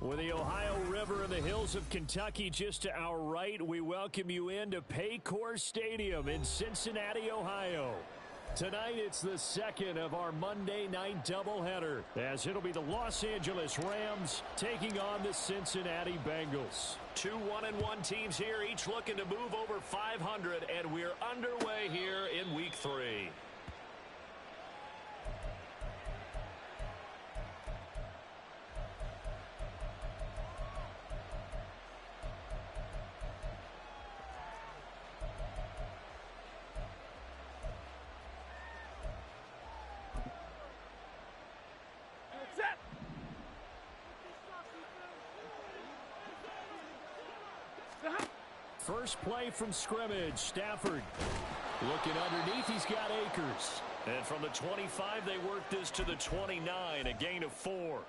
With the Ohio River and the hills of Kentucky just to our right, we welcome you into Paycor Stadium in Cincinnati, Ohio. Tonight, it's the second of our Monday night doubleheader, as it'll be the Los Angeles Rams taking on the Cincinnati Bengals. Two 1-1 teams here, each looking to move over 500, and we're underway here in Week 3. First play from scrimmage, Stafford. Looking underneath, he's got Akers. And from the 25, they work this to the 29, a gain of 4.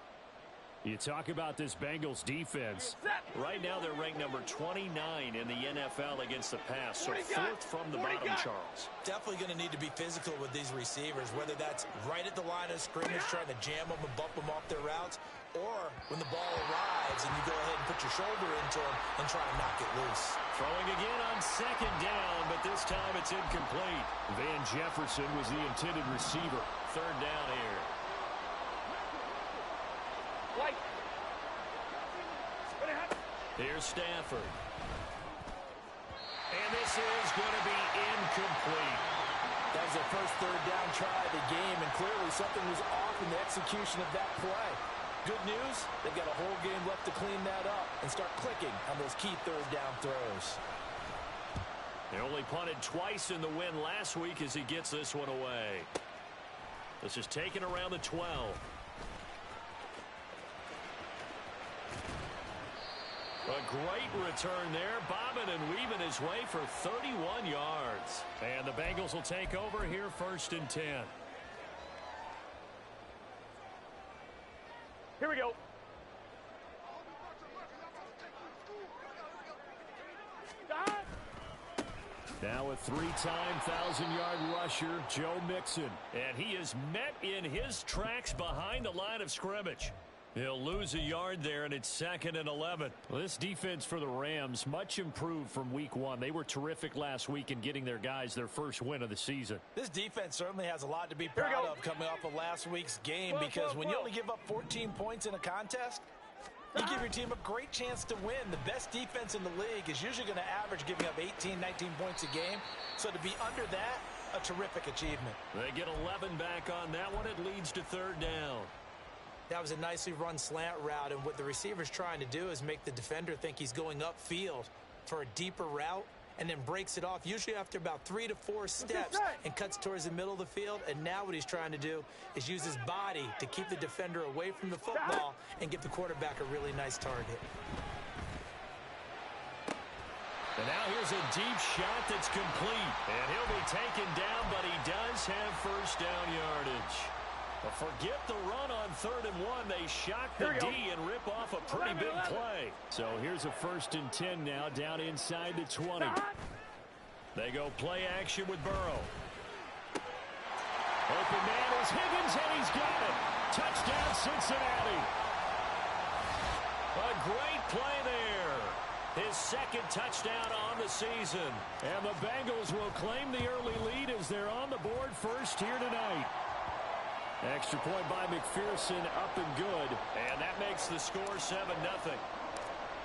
You talk about this Bengals defense. Right now, they're ranked number 29 in the NFL against the pass, so fourth from the bottom, Charles. Definitely going to need to be physical with these receivers, whether that's right at the line of scrimmage, trying to jam them and bump them off their routes, or when the ball arrives and you go ahead and put your shoulder into them and try to knock it loose. Throwing again on second down, but this time it's incomplete. Van Jefferson was the intended receiver. Third down here. Here's Stafford. And this is going to be incomplete. That was their first third down try of the game, and clearly something was off in the execution of that play. Good news, they've got a whole game left to clean that up and start clicking on those key third down throws. They only punted twice in the win last week as he gets this one away. This is taken around the 12. A great return there, bobbing and weaving his way for 31 yards. And the Bengals will take over here, 1st and 10. Here we go. Now a 3-time 1,000-yard rusher, Joe Mixon. And he is met in his tracks behind the line of scrimmage. He'll lose a yard there, and it's 2nd and 11. Well, this defense for the Rams, much improved from Week 1. They were terrific last week in getting their guys their first win of the season. This defense certainly has a lot to be proud of coming off of last week's game, because when you only give up 14 points in a contest, you give your team a great chance to win. The best defense in the league is usually going to average giving up 18, 19 points a game. So to be under that, a terrific achievement. They get 11 back on that one. It leads to 3rd down. That was a nicely run slant route, and what the receiver's trying to do is make the defender think he's going upfield for a deeper route, and then breaks it off, usually after about 3 to 4 steps, and cuts towards the middle of the field. And now what he's trying to do is use his body to keep the defender away from the football and give the quarterback a really nice target. And now here's a deep shot that's complete. And he'll be taken down, but he does have 1st down yardage. But forget the run on 3rd and 1. They shock the D and rip off a pretty big play. So here's a 1st and 10 now, down inside the 20. They go play action with Burrow. Open man is Higgins, and he's got it. Touchdown, Cincinnati. A great play there. His 2nd touchdown on the season. And the Bengals will claim the early lead as they're on the board first here tonight. Extra point by McPherson, up and good. And that makes the score 7-0.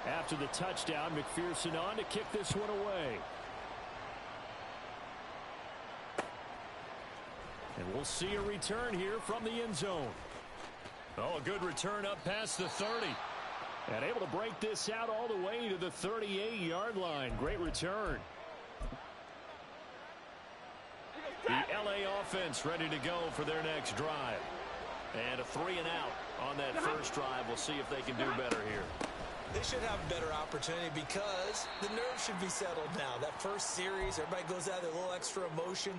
After the touchdown, McPherson on to kick this one away. And we'll see a return here from the end zone. Oh, a good return up past the 30. And able to break this out all the way to the 38-yard line. Great return. The LA offense ready to go for their next drive. And a 3-and-out on that first drive. We'll see if they can do better here. They should have a better opportunity because the nerves should be settled now. That first series, everybody goes out with a little extra emotion.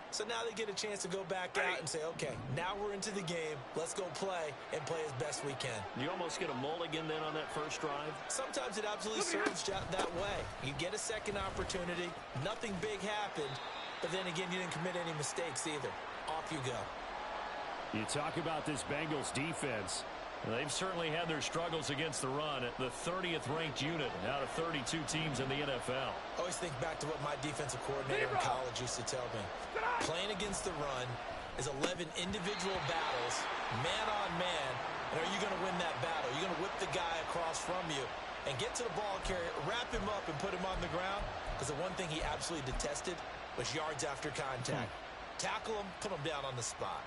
So now they get a chance to go back out and say, okay, now we're into the game. Let's go play and play as best we can. You almost get a mulligan then on that first drive? Sometimes it absolutely serves that way. You get a second opportunity. Nothing big happened. But then again, you didn't commit any mistakes either. Off you go. You talk about this Bengals defense. They've certainly had their struggles against the run. The 30th ranked unit out of 32 teams in the NFL. I always think back to what my defensive coordinator in college used to tell me. Playing against the run is 11 individual battles, man on man. And are you going to win that battle? You're going to whip the guy across from you and get to the ball carrier, wrap him up, and put him on the ground. Because the one thing he absolutely detested was yards after contact. Tackle him, put him down on the spot.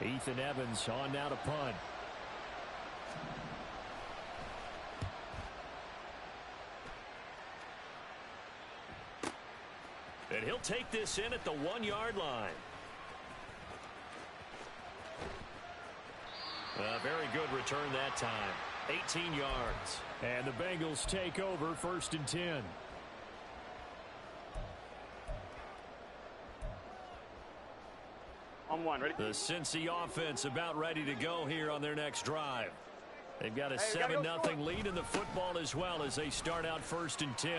Ethan Evans on now to punt. And he'll take this in at the 1-yard line. A very good return that time. 18 yards. And the Bengals take over 1st and 10. On one, ready? The Cincy offense about ready to go here on their next drive. They've got a 7-0 lead in the football as well as they start out 1st and 10.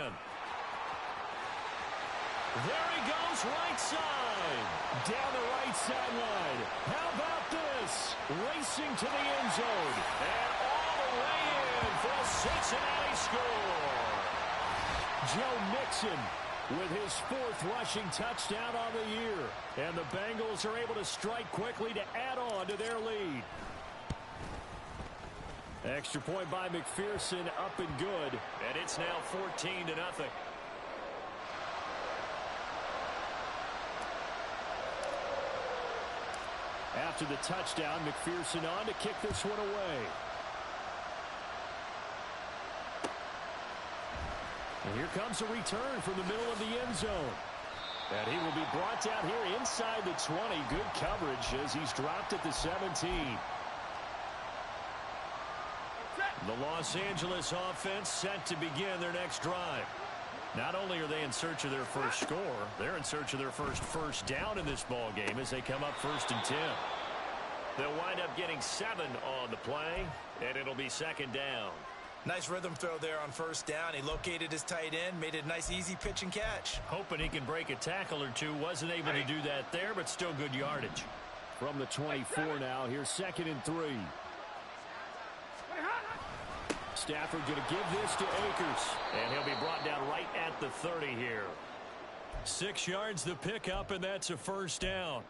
There he goes, right side. Down the right sideline. How about this? Racing to the end zone. And all the way in for a Cincinnati score. Joe Mixon with his 4th rushing touchdown on the year. And the Bengals are able to strike quickly to add on to their lead. Extra point by McPherson, up and good. And it's now 14-0. After the touchdown, McPherson on to kick this one away. And here comes a return from the middle of the end zone. And he will be brought down here inside the 20. Good coverage as he's dropped at the 17. The Los Angeles offense set to begin their next drive. Not only are they in search of their first score, they're in search of their first down in this ball game as they come up 1st and 10. They'll wind up getting 7 on the play, and it'll be 2nd down. Nice rhythm throw there on 1st down. He located his tight end, made it a nice easy pitch and catch. Hoping he can break a tackle or two. Wasn't able to do that there, but still good yardage. From the 24 now, here's 2nd and 3. Stafford going to give this to Akers. And he'll be brought down right at the 30 here. 6 yards the pickup, and that's a 1st down.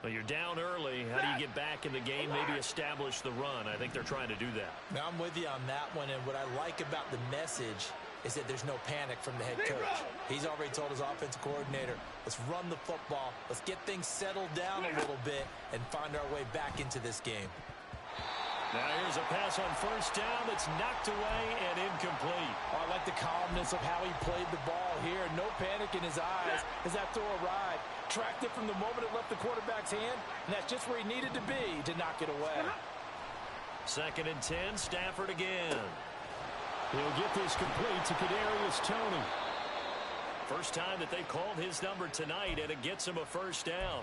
Well, you're down early. How do you get back in the game? Maybe establish the run. I think they're trying to do that. Now, I'm with you on that one, and what I like about the message is that there's no panic from the head coach. He's already told his offensive coordinator, let's run the football, let's get things settled down a little bit, and find our way back into this game. Now here's a pass on 1st down that's knocked away and incomplete. Oh, I like the calmness of how he played the ball here. No panic in his eyes as that throw arrived. Tracked it from the moment it left the quarterback's hand, and that's just where he needed to be to knock it away. 2nd and 10, Stafford again. He'll get this complete to Kadarius Toney. First time that they called his number tonight, and it gets him a 1st down.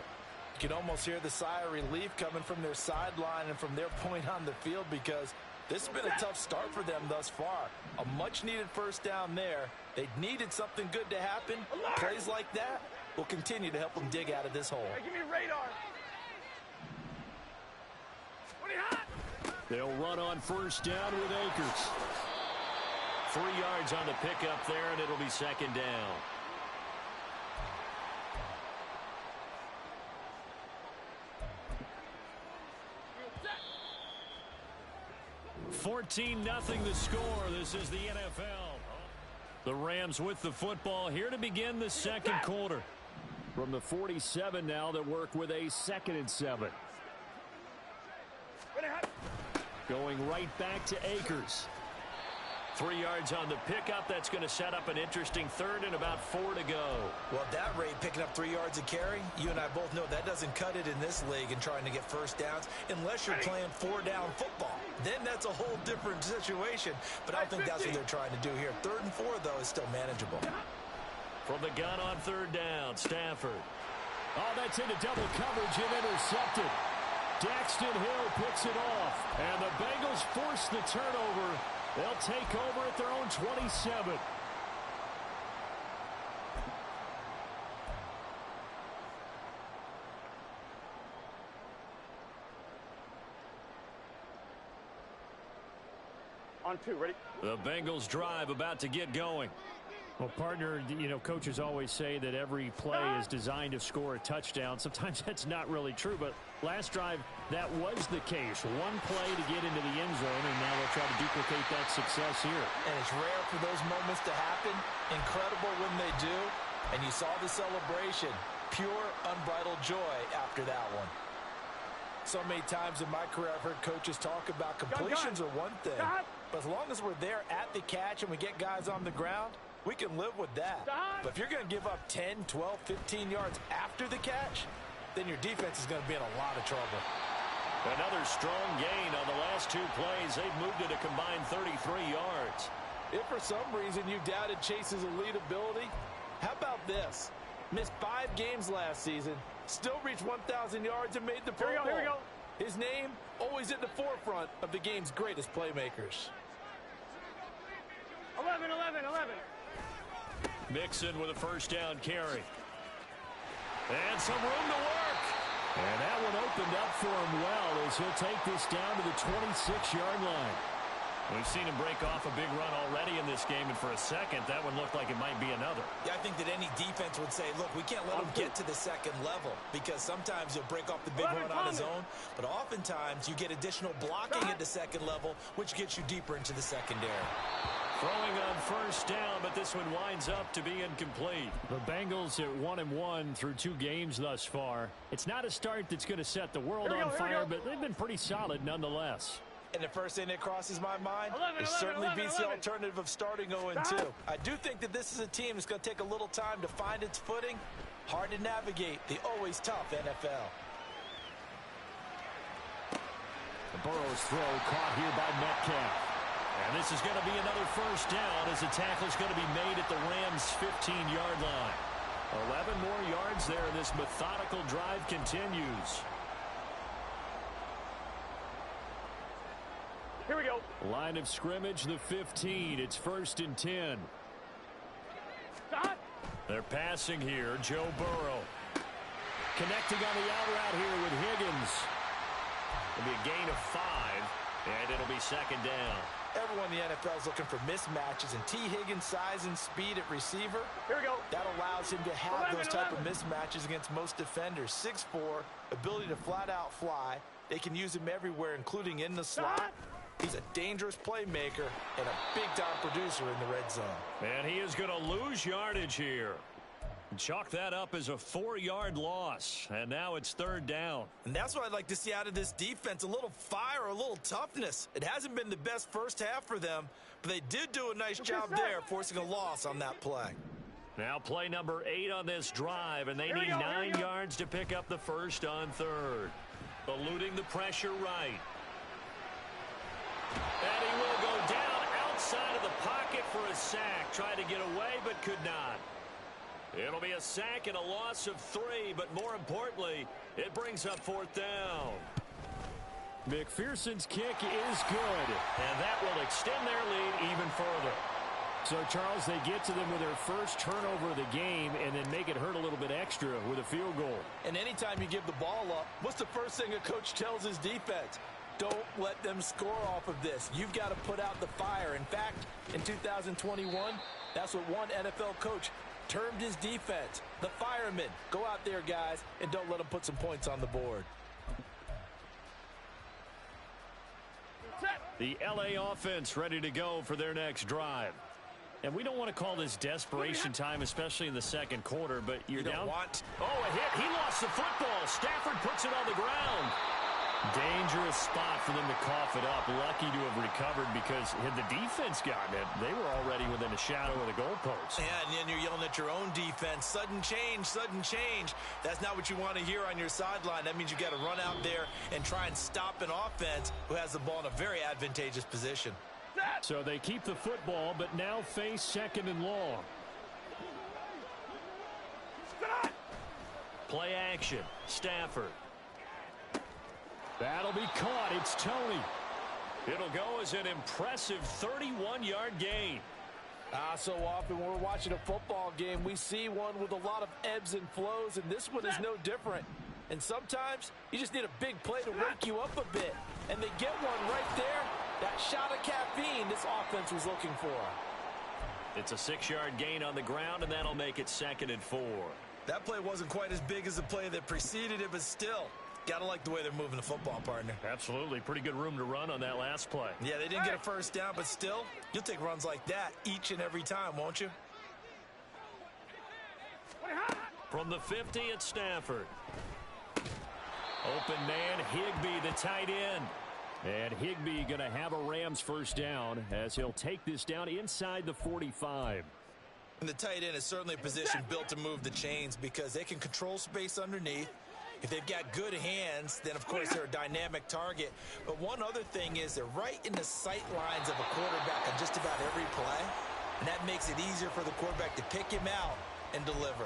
You can almost hear the sigh of relief coming from their sideline and from their point on the field because this has been a tough start for them thus far. A much-needed 1st down there. They needed something good to happen. Plays like that will continue to help them dig out of this hole. Hey, give me radar. They'll run on 1st down with Akers. 3 yards on the pickup there, and it'll be 2nd down. $14-0 the score. This is the NFL. The Rams with the football here to begin the 2nd quarter. From the 47 now, they work with a 2nd and 7. Going right back to Akers. 3 yards on the pickup. That's going to set up an interesting 3rd and about 4 to go. Well, at that rate, picking up 3 yards a carry, you and I both know that doesn't cut it in this league and trying to get 1st downs unless you're playing 4-down football. Then that's a whole different situation. But I don't think that's what they're trying to do here. 3rd and 4, though, is still manageable. From the gun on 3rd down, Stafford. Oh, that's into double coverage and intercepted. Daxton Hill picks it off. And the Bengals force the turnover. They'll take over at their own 27. On 2, ready? The Bengals drive about to get going. Well, partner, you know, coaches always say that every play is designed to score a touchdown. Sometimes that's not really true, but last drive, that was the case. One play to get into the end zone, and now they'll try to duplicate that success here. And it's rare for those moments to happen. Incredible when they do. And you saw the celebration. Pure, unbridled joy after that one. So many times in my career, I've heard coaches talk about completions are one thing. But as long as we're there at the catch and we get guys on the ground, we can live with that. But if you're going to give up 10, 12, 15 yards after the catch, then your defense is going to be in a lot of trouble. Another strong gain on the last 2 plays. They've moved it a combined 33 yards. If for some reason you doubted Chase's elite ability, how about this? Missed 5 games last season, still reached 1,000 yards and made the Pro Bowl. Here we go. His name always at the forefront of the game's greatest playmakers. 11. Mixon with a first down carry. And some room to work. And that one opened up for him well as he'll take this down to the 26-yard line. We've seen him break off a big run already in this game, and for a second, that one looked like it might be another. Yeah, I think that any defense would say, look, we can't let him get to the second level because sometimes he'll break off the big run on his own, but oftentimes you get additional blocking at the second level, which gets you deeper into the secondary. Throwing on first down, but this one winds up to be incomplete. The Bengals at 1-1 through 2 games thus far. It's not a start that's going to set the world on fire, but they've been pretty solid nonetheless. And the first thing that crosses my mind, it certainly beats the alternative of starting 0-2. I do think that this is a team that's going to take a little time to find its footing. Hard to navigate the always tough NFL. The Burrows throw caught here by Metcalf. And this is going to be another first down as the tackle is going to be made at the Rams' 15-yard line. 11 more yards there. This methodical drive continues. Here we go. Line of scrimmage, the 15. It's 1st and 10. Stop. They're passing here. Joe Burrow. Connecting on the out route here with Higgins. It'll be a gain of 5, and it'll be 2nd down. Everyone in the NFL is looking for mismatches, and T. Higgins' size and speed at receiver, here we go. That allows him to have those type of mismatches against most defenders. 6'4", ability to flat-out fly. They can use him everywhere, including in the slot. He's a dangerous playmaker and a big-time producer in the red zone. And he is going to lose yardage here. Chalk that up as a 4-yard loss, and now it's 3rd down. And that's what I'd like to see out of this defense, a little fire, a little toughness. It hasn't been the best first half for them, but they did do a nice job there, forcing a loss on that play. Now play number 8 on this drive, and they need 9 yards to pick up the first on 3rd. Eluding the pressure right. And he will go down outside of the pocket for a sack. Tried to get away, but could not. It'll be a sack and a loss of 3, but more importantly, it brings up 4th down. McPherson's kick is good, and that will extend their lead even further. So, Charles, they get to them with their first turnover of the game and then make it hurt a little bit extra with a field goal. And anytime you give the ball up, what's the first thing a coach tells his defense? Don't let them score off of this. You've got to put out the fire. In fact, in 2021, that's what one NFL coach termed his defense, the firemen. Go out there, guys, and don't let them put some points on the board. The LA offense ready to go for their next drive. And we don't want to call this desperation time, especially in the second quarter, but you're down. Oh, a hit. He lost the football. Stafford puts it on the ground. Dangerous spot for them to cough it up. Lucky to have recovered because had the defense gotten it, they were already within a shadow of the goalpost. Yeah, and then you're yelling at your own defense. Sudden change, sudden change. That's not what you want to hear on your sideline. That means you got to run out there and try and stop an offense who has the ball in a very advantageous position. So they keep the football, but now face 2nd and long. Play action. Stafford. That'll be caught. It's Tony. It'll go as an impressive 31-yard gain. So often when we're watching a football game, we see one with a lot of ebbs and flows, and this one is no different. And sometimes you just need a big play to wake you up a bit. And they get one right there. That shot of caffeine this offense was looking for. It's a 6-yard gain on the ground, and that'll make it 2nd and 4. That play wasn't quite as big as the play that preceded it, but still, gotta like the way they're moving the football, partner. Absolutely. Pretty good room to run on that last play. Yeah, they didn't get a first down, but still, you'll take runs like that each and every time, won't you? From the 50, it's Stafford. Open man, Higbee, the tight end. And Higbee going to have a Rams first down as he'll take this down inside the 45. And the tight end is certainly a position built to move the chains because they can control space underneath. If they've got good hands, then of course they're a dynamic target. But one other thing is they're right in the sight lines of a quarterback on just about every play. And that makes it easier for the quarterback to pick him out and deliver.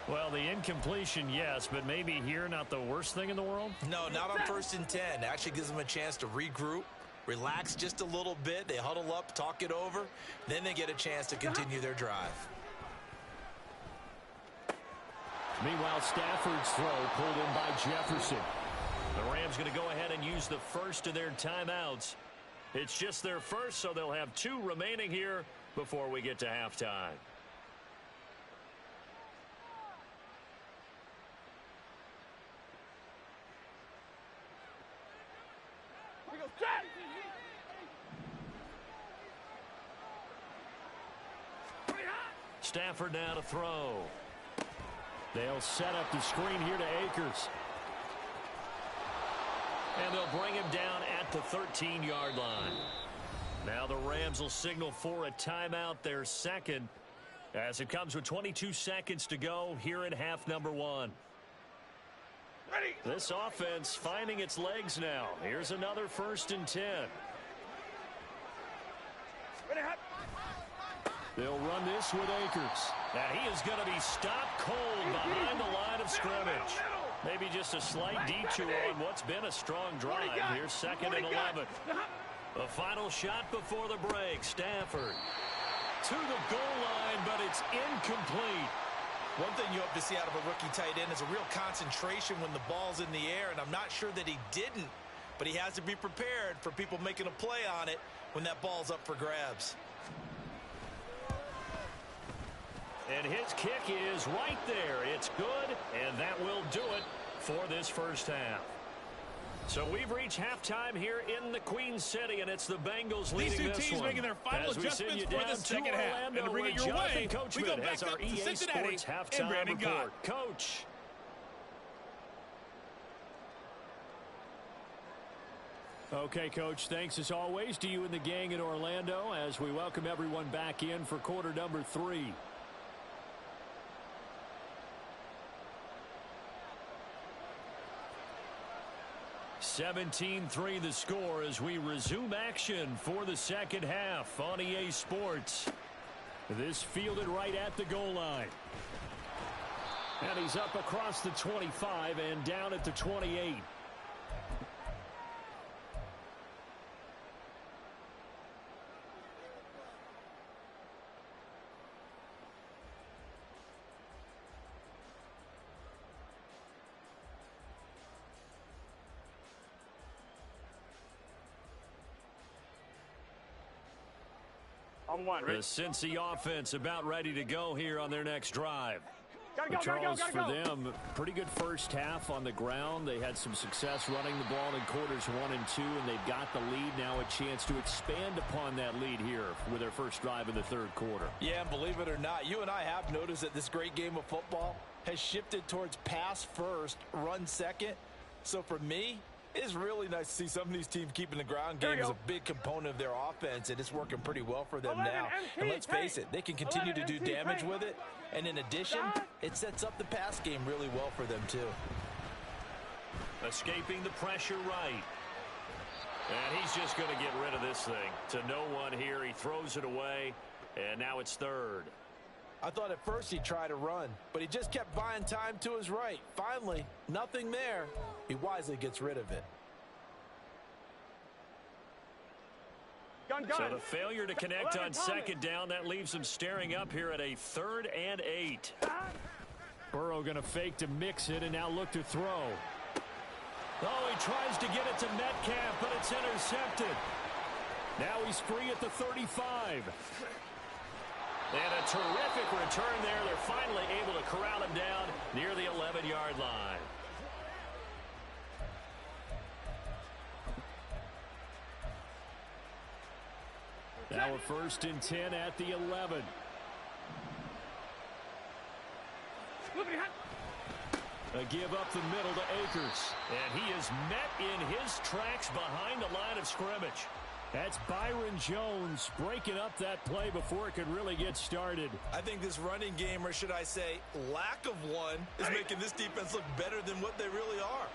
Well, the incompletion, yes, but maybe here not the worst thing in the world? No, not on 1st and 10. It actually gives them a chance to regroup, relax just a little bit. They huddle up, talk it over. Then they get a chance to continue their drive. Meanwhile, Stafford's throw pulled in by Jefferson. The Rams going to go ahead and use the first of their timeouts. It's just their first, so they'll have 2 remaining here before we get to halftime. Stafford now to throw. They'll set up the screen here to Akers. And they'll bring him down at the 13-yard line. Now the Rams will signal for a timeout, their second, as it comes with 22 seconds to go here in half number 1. This offense finding its legs now. Here's another 1st and 10. They'll run this with Akers. And he is going to be stopped cold behind the line of scrimmage. Maybe just a slight detour on what's been a strong drive. Here's 2nd and 11. The final shot before the break. Stafford to the goal line, but it's incomplete. One thing you hope to see out of a rookie tight end is a real concentration when the ball's in the air, and I'm not sure that he didn't, but he has to be prepared for people making a play on it when that ball's up for grabs. And his kick is right there. It's good, and that will do it for this first half. So we've reached halftime here in the Queen City, and it's the Bengals leading this one. These 2 teams making their final adjustments for the second half. And to bring it your way, we go back up to Cincinnati and Brandon Gott. Coach. Okay, Coach, thanks as always to you and the gang in Orlando as we welcome everyone back in for quarter number 3. (17-3) the score as we resume action for the second half on EA Sports. This fielded right at the goal line. And he's up across the 25 and down at the 28. The Cincy offense about ready to go here on their next drive. Charles, for them, pretty good first half on the ground. They had some success running the ball in quarters 1 and 2, and they've got the lead. Now a chance to expand upon that lead here with their first drive in the third quarter. Yeah, and believe it or not, you and I have noticed that this great game of football has shifted towards pass first, run second. So for me, it's really nice to see some of these teams keeping the ground game as a big component of their offense, and it's working pretty well for them now. And let's face it, they can continue to do damage with it. And in addition, it sets up the pass game really well for them, too. Escaping the pressure right. And he's just going to get rid of this thing to no one here. He throws it away, and now it's 3rd. I thought at first he'd try to run, but he just kept buying time to his right. Finally, nothing there. He wisely gets rid of it. So the failure to connect on second down, that leaves him staring up here at a 3rd and 8. Burrow going to fake to mix it and now look to throw. Oh, he tries to get it to Metcalf, but it's intercepted. Now he's free at the 35. And a terrific return there. They're finally able to corral him down near the 11-yard line. Now a 1st and 10 at the 11. A give up the middle to Akers. And he is met in his tracks behind the line of scrimmage. That's Byron Jones breaking up that play before it could really get started. I think this running game, or should I say lack of one, is making this defense look better than what they really are.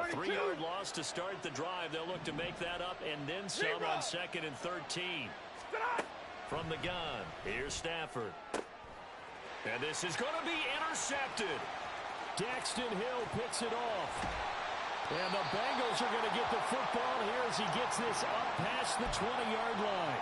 A 3-yard loss to start the drive. They'll look to make that up and then some on 2nd and 13. From the gun, here's Stafford. And this is going to be intercepted. Daxton Hill picks it off. And the Bengals are going to get the football here as he gets this up past the 20-yard line.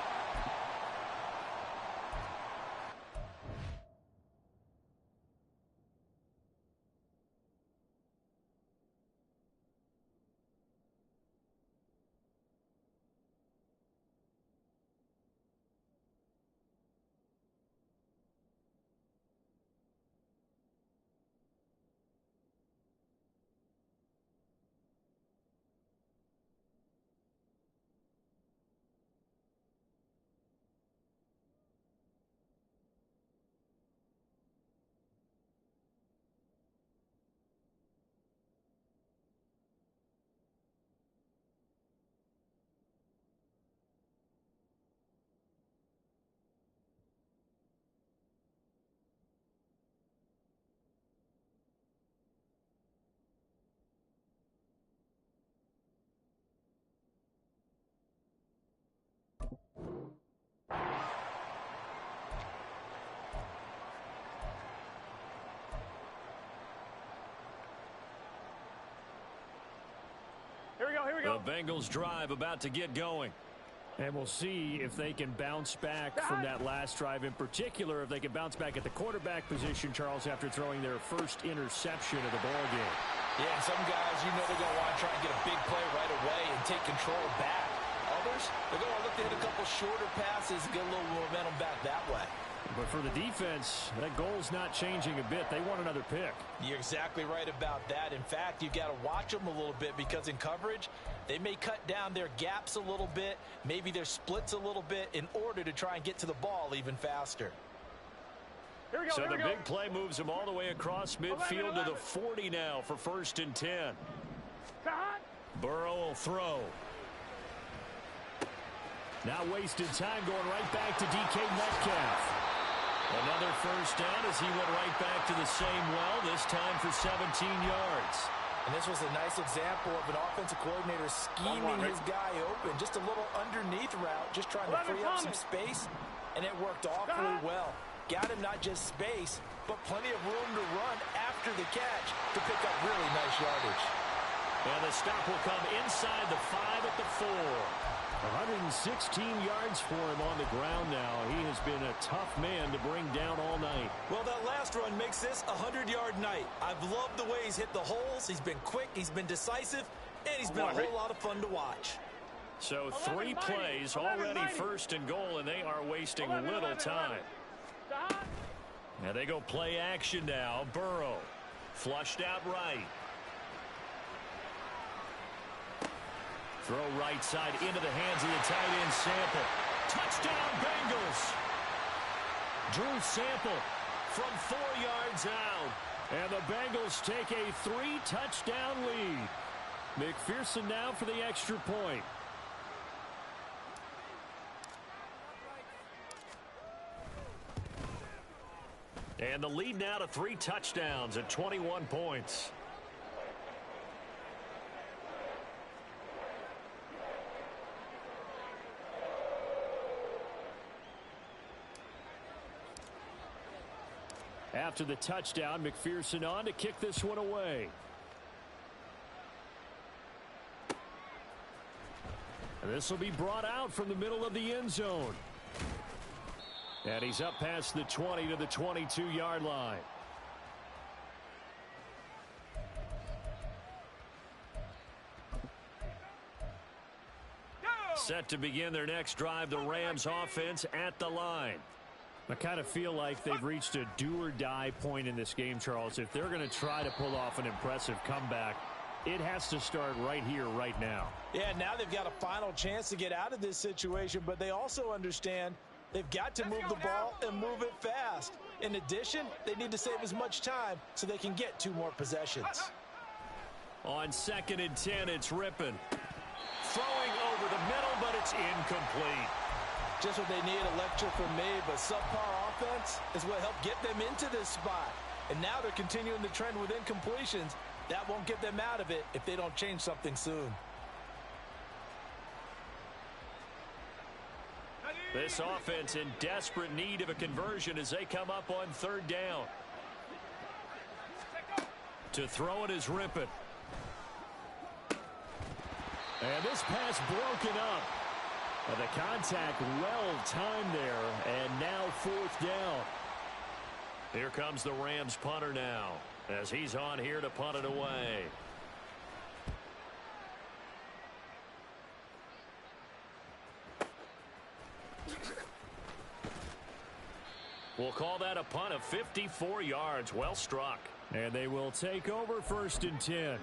Here we go. The Bengals drive about to get going. And we'll see if they can bounce back from that last drive. In particular, if they can bounce back at the quarterback position, Charles, after throwing their first interception of the ballgame. Yeah, and some guys, you know they're going to want to try and get a big play right away and take control back. Others, they're going to look to hit a couple shorter passes and get a little momentum back that way. But for the defense, that goal's not changing a bit. They want another pick. You're exactly right about that. In fact, you've got to watch them a little bit because in coverage, they may cut down their gaps a little bit, maybe their splits a little bit in order to try and get to the ball even faster. Here we go. So here the we go. big play moves them all the way across midfield to the 40 now for 1st and 10. Burrow will throw. Now wasted time going right back to DK Metcalf. Another 1st down as he went right back to the same well, this time for 17 yards. And this was a nice example of an offensive coordinator scheming his guy open. Just a little underneath route, just trying to free up some space, and it worked awfully well. Got him not just space, but plenty of room to run after the catch to pick up really nice yardage. And the stop will come inside the 5 at the 4. 116 yards for him on the ground now. He has been a tough man to bring down all night. Well, that last run makes this a 100-yard night. I've loved the way he's hit the holes. He's been quick, he's been decisive, and he's been a whole lot of fun to watch. So 3 plays, already 1st and goal, and they are wasting little time. Now they go play action now. Burrow flushed out right. Throw right side into the hands of the tight end Sample. Touchdown Bengals. Drew Sample from 4 yards out. And the Bengals take a 3-touchdown lead. McPherson now for the extra point. And the lead now to 3 touchdowns at 21 points. After the touchdown, McPherson on to kick this one away. And this will be brought out from the middle of the end zone. And he's up past the 20 to the 22-yard line. Set to begin their next drive, the Rams offense at the line. I kind of feel like they've reached a do-or-die point in this game, Charles. If they're going to try to pull off an impressive comeback, it has to start right here, right now. Yeah, now they've got a final chance to get out of this situation, but they also understand they've got to move the ball and move it fast. In addition, they need to save as much time so they can get 2 more possessions. On 2nd and 10, it's Rypien. Throwing over the middle, but it's incomplete. Just what they need, a lecture from me, but subpar offense is what helped get them into this spot. And now they're continuing the trend with incompletions. That won't get them out of it if they don't change something soon. This offense in desperate need of a conversion as they come up on 3rd down. To throw it is Rypien. And this pass broken up. And the contact well timed there, and now 4th down. Here comes the Rams punter now, as he's on here to punt it away. We'll call that a punt of 54 yards. Well struck. And they will take over 1st and 10.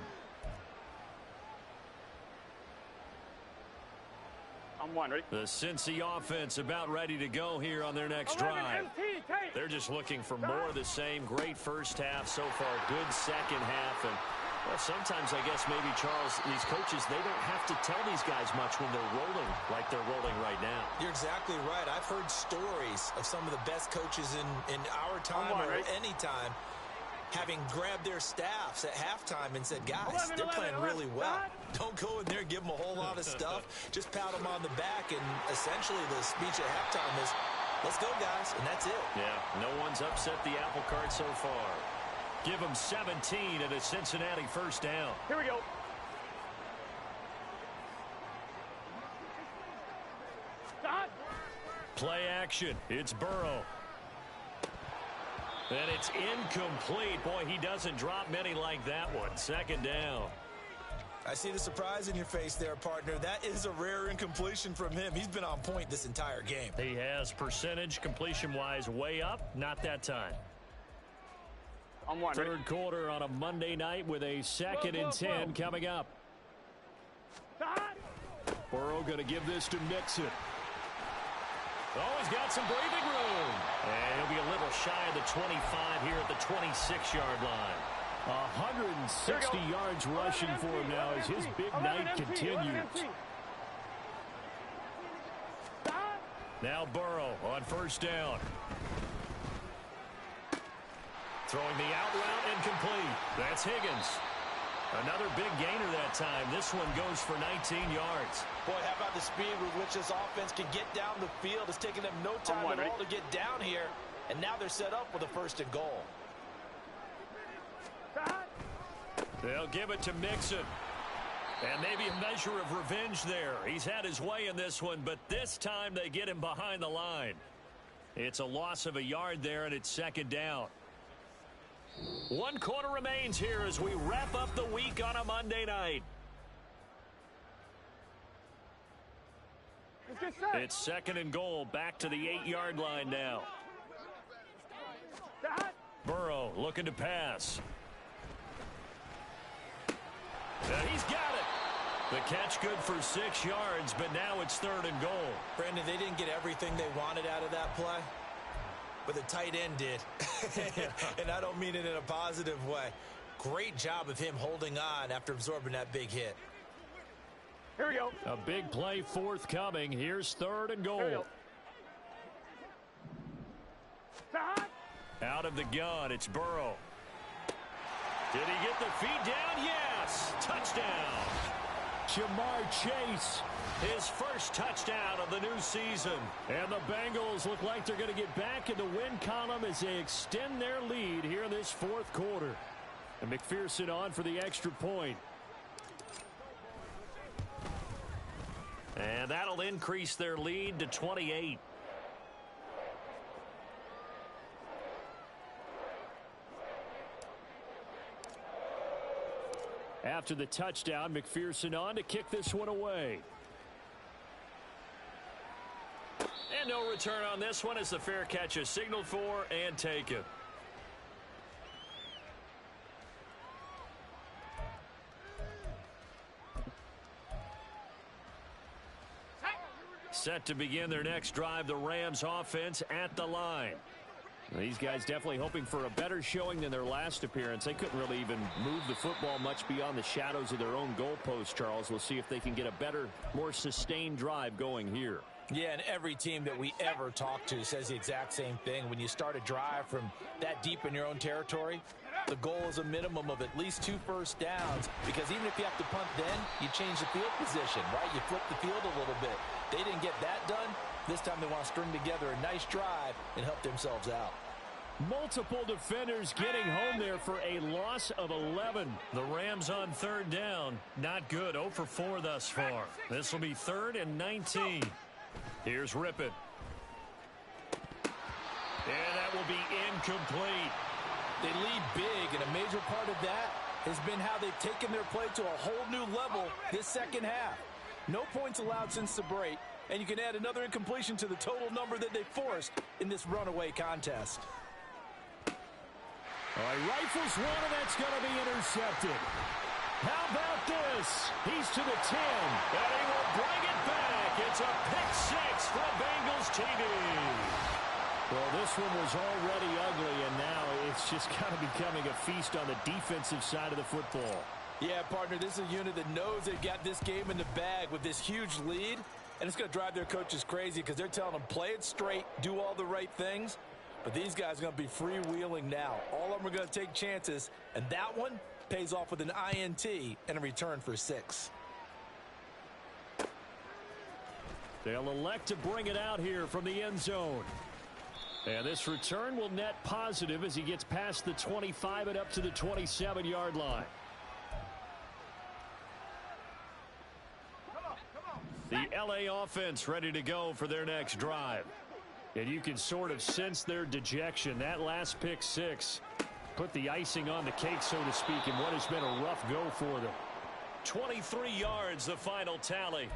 I'm one, ready? The Cincy offense about ready to go here on their next drive. They're just looking for more of the same. Great first half so far. Good second half. And well, sometimes I guess maybe, Charles, these coaches, they don't have to tell these guys much when they're rolling like they're rolling right now. You're exactly right. I've heard stories of some of the best coaches in our time or any time having grabbed their staffs at halftime and said, guys, they're playing really well. Don't go in there and give them a whole lot of stuff. Just pat them on the back, and essentially the speech at halftime is, let's go, guys, and that's it. Yeah, no one's upset the apple cart so far. Give them 17 at a Cincinnati 1st down. Here we go. Play action. It's Burrow. And it's incomplete. Boy, he doesn't drop many like that one. 2nd down. I see the surprise in your face there, partner. That is a rare incompletion from him. He's been on point this entire game. He has percentage completion-wise way up. Not that time. I'm one, 3rd quarter on a Monday night with a 2nd and 10 coming up. Burrow going to give this to Mixon. Oh, he's got some breathing room. And he'll be a little shy of the 25 here at the 26-yard line. 160 yards rushing for him now as his big night continues. Now Burrow on 1st down. Throwing the out route incomplete. That's Higgins. Another big gainer that time. This one goes for 19 yards. Boy, how about the speed with which this offense can get down the field? It's taken them no time at all to get down here. And now they're set up with a 1st and goal. They'll give it to Mixon. And maybe a measure of revenge there. He's had his way in this one, but this time they get him behind the line. It's a loss of a yard there, and it's 2nd down. 1 quarter remains here as we wrap up the week on a Monday night. It's 2nd and goal, back to the 8-yard line now. Burrow looking to pass. And he's got it. The catch good for 6 yards, but now it's 3rd and goal. Brandon, they didn't get everything they wanted out of that play, but the tight end did. And I don't mean it in a positive way. Great job of him holding on after absorbing that big hit. Here we go. A big play forthcoming. Here's 3rd and goal. Out of the gun, it's Burrow. Did he get the feet down? Yes. Touchdown. Jamar Chase. His first touchdown of the new season. And the Bengals look like they're going to get back in the win column as they extend their lead here in this 4th quarter. And McPherson on for the extra point. And that'll increase their lead to 28. After the touchdown, McPherson on to kick this one away. no return on this one as the fair catch is signaled for and taken. Set to begin their next drive, the Rams offense at the line. These guys definitely hoping for a better showing than their last appearance. They couldn't really even move the football much beyond the shadows of their own goalpost, Charles. We'll see if they can get a better, more sustained drive going here. Yeah, and every team that we ever talk to says the exact same thing. When you start a drive from that deep in your own territory, the goal is a minimum of at least 2 first downs, because even if you have to punt then, you change the field position, right? You flip the field a little bit. They didn't get that done. This time they want to string together a nice drive and help themselves out. Multiple defenders getting home there for a loss of 11. The Rams on third down. Not good. 0 for 4 thus far. This will be 3rd and 19. Here's Rippon. And that will be incomplete. They lead big, and a major part of that has been how they've taken their play to a whole new level this second half. No points allowed since the break, and you can add another incompletion to the total number that they forced in this runaway contest. All right, rifles one, and that's going to be intercepted. How about this? He's to the 10, and he will bring it back. It's a pick-6 for Bengals TD. Well, this one was already ugly, and now it's just kind of becoming a feast on the defensive side of the football. Yeah, partner, this is a unit that knows they've got this game in the bag with this huge lead, and it's going to drive their coaches crazy because they're telling them play it straight, do all the right things. But these guys are going to be freewheeling now. All of them are going to take chances, and that one pays off with an INT and a return for 6. They'll elect to bring it out here from the end zone. And this return will net positive as he gets past the 25 and up to the 27-yard line. The LA offense ready to go for their next drive. And you can sort of sense their dejection. That last pick-6 put the icing on the cake, so to speak, in what has been a rough go for them. 23 yards, the final tally.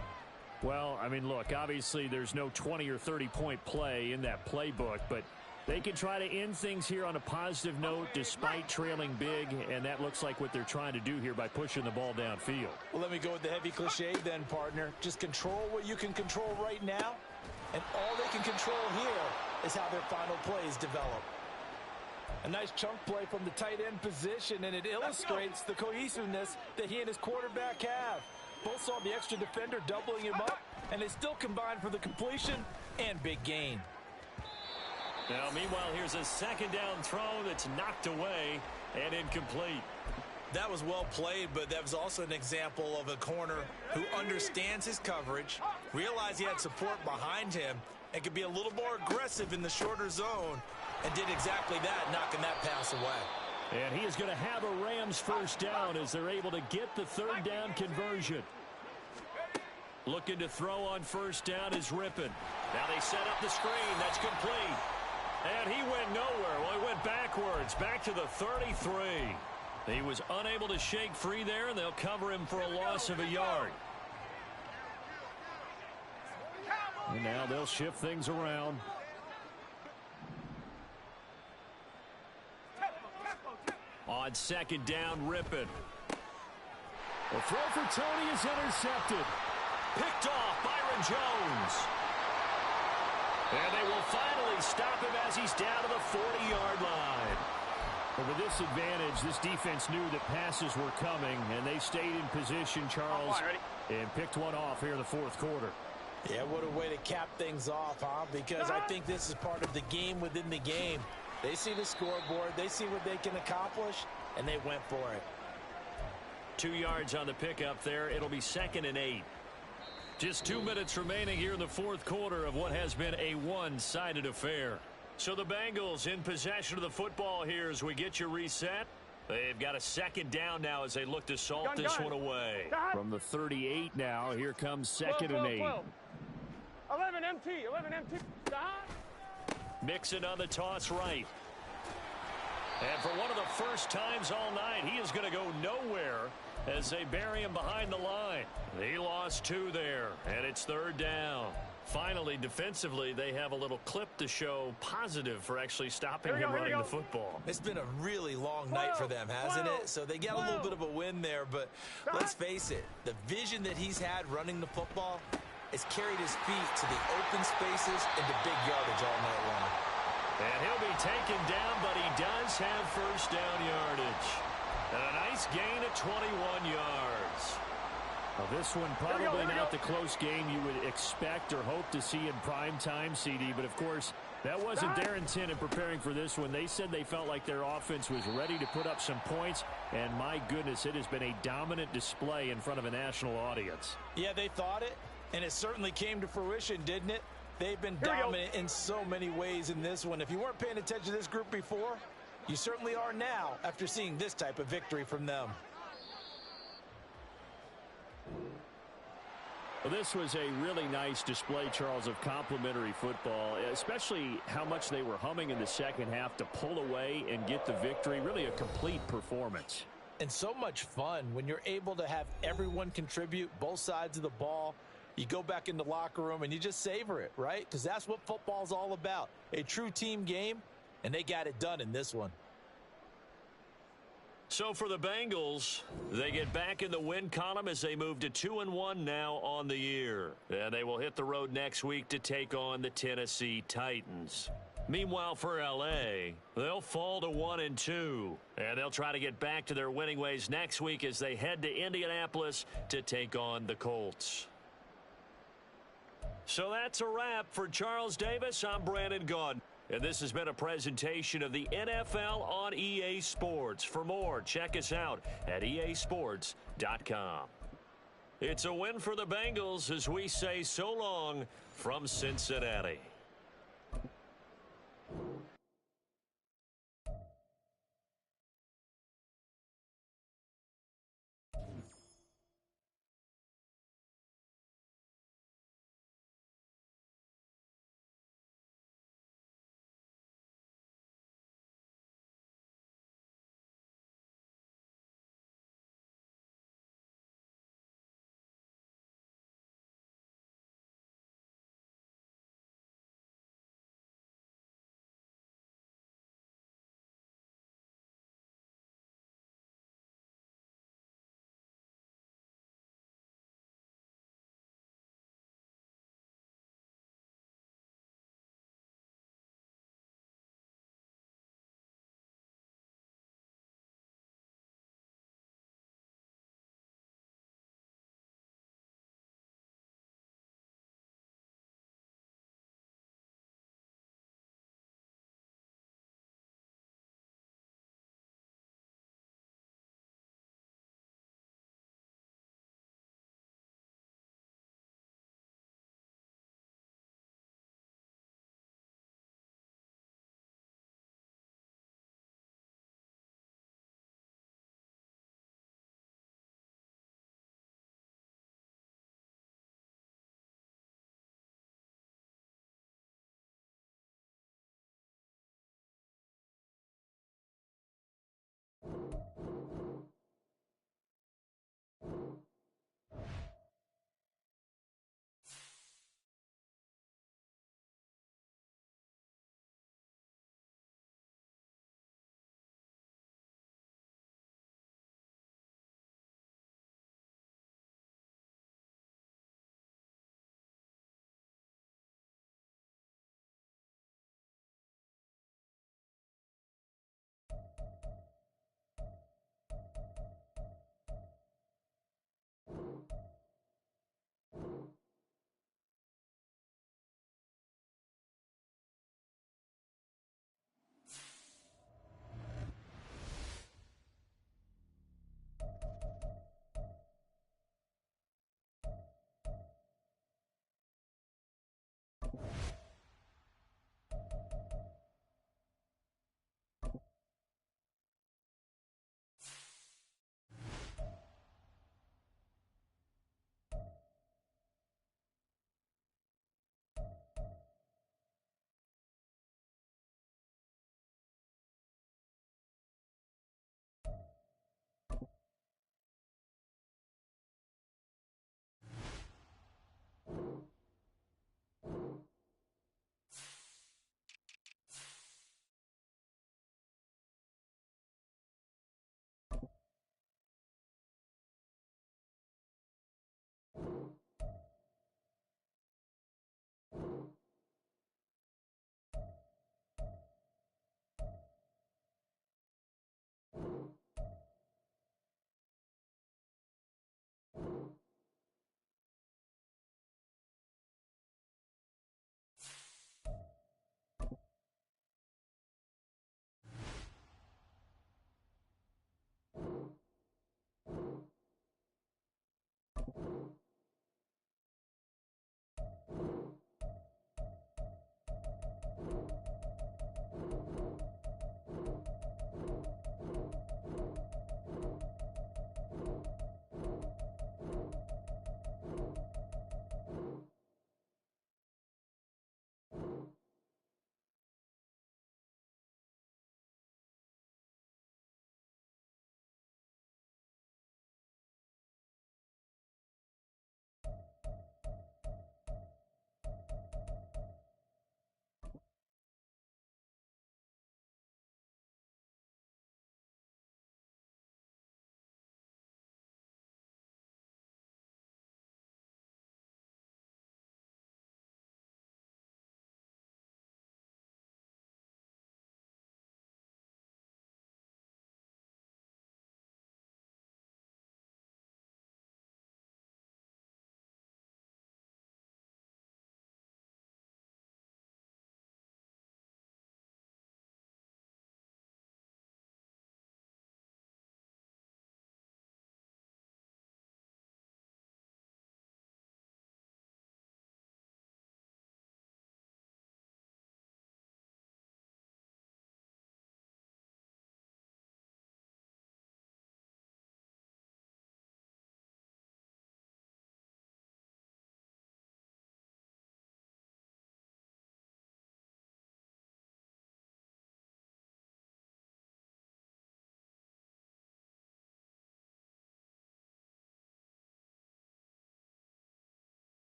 Well, I mean, look, obviously there's no 20 or 30-point play in that playbook, but they can try to end things here on a positive note despite trailing big, and that looks like what they're trying to do here by pushing the ball downfield. Well, let me go with the heavy cliche then, partner. Just control what you can control right now, and all they can control here is how their final plays develop. A nice chunk play from the tight end position, and it illustrates the cohesiveness that he and his quarterback have. Both saw the extra defender doubling him up, and they still combined for the completion and big gain. Now, meanwhile, here's a second down throw that's knocked away and incomplete. That was well played, but that was also an example of a corner who understands his coverage, realized he had support behind him, and could be a little more aggressive in the shorter zone, and did exactly that, knocking that pass away. And he is going to have a Rams first down as they're able to get the third down conversion. Looking to throw on first down is Rippon. Now they set up the screen. That's complete. And he went nowhere. Well, he went backwards, back to the 33. He was unable to shake free there, and they'll cover him for a loss of a yard. And now they'll shift things around. On second down, Rippon. The throw for Tony is intercepted. Picked off Byron Jones. And they will finally stop him as he's down to the 40-yard line. But with this advantage, this defense knew that passes were coming, and they stayed in position, Charles, and picked one off here in the fourth quarter. Yeah, what a way to cap things off, huh? Because I think this is part of the game within the game. They see the scoreboard, they see what they can accomplish, and they went for it. 2 yards on the pickup there. It'll be 2nd and 8. Just 2 minutes remaining here in the fourth quarter of what has been a one-sided affair. So the Bengals in possession of the football here as we get you reset. They've got a second down now as they look to salt this one away. From the 38 now, here comes 2nd and 8. 11 MT, 11 MT. Mixon on the toss right. And for one of the first times all night, he is going to go nowhere as they bury him behind the line. He lost 2 there, and it's third down. Finally, defensively, they have a little clip to show positive for actually stopping him running the football. It's been a really long night for them, hasn't it? So they got a little bit of a win there, but let's face it, the vision that he's had running the football has carried his feet to the open spaces and the big yardage all night long. And he'll be taken down, but he does have first down yardage. And a nice gain of 21 yards. Well, this one probably not the close game you would expect or hope to see in prime time, CD. But, of course, that wasn't their intent in preparing for this one. They said they felt like their offense was ready to put up some points. And, my goodness, it has been a dominant display in front of a national audience. Yeah, they thought it, and it certainly came to fruition, didn't it? They've been dominant in so many ways in this one. If you weren't paying attention to this group before, you certainly are now after seeing this type of victory from them. Well, this was a really nice display, Charles, of complimentary football, especially how much they were humming in the second half to pull away and get the victory. Really a complete performance. And so much fun when you're able to have everyone contribute both sides of the ball. You go back in the locker room and you just savor it, right? Because that's what football's all about. A true team game, and they got it done in this one. So for the Bengals, they get back in the win column as they move to 2-1 now on the year. And they will hit the road next week to take on the Tennessee Titans. Meanwhile, for L.A., they'll fall to 1-2. And they'll try to get back to their winning ways next week as they head to Indianapolis to take on the Colts. So that's a wrap. For Charles Davis, I'm Brandon Gaudin. And this has been a presentation of the NFL on EA Sports. For more, check us out at easports.com. It's a win for the Bengals as we say so long from Cincinnati.